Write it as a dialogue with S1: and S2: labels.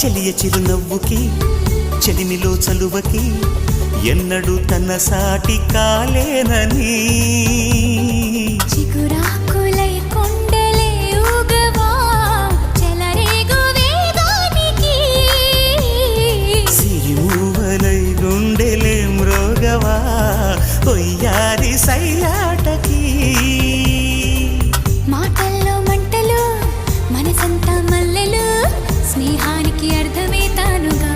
S1: చెలియ చిరునవ్వుకి చెలిమిలో చలువకి ఎన్నడూ తన సాటి కాలేనని
S2: చిగురాకులై కొండలే ఊగవా చెలరేగు వేగానికి
S1: సిరిమూవలై గుండెలే మ్రోగవా ఒయ్యారి సైలాటకి
S2: మాటల్లో మంటలు మనసంతా మల్లెలు స్నేహానికి అర్థమే తానుగా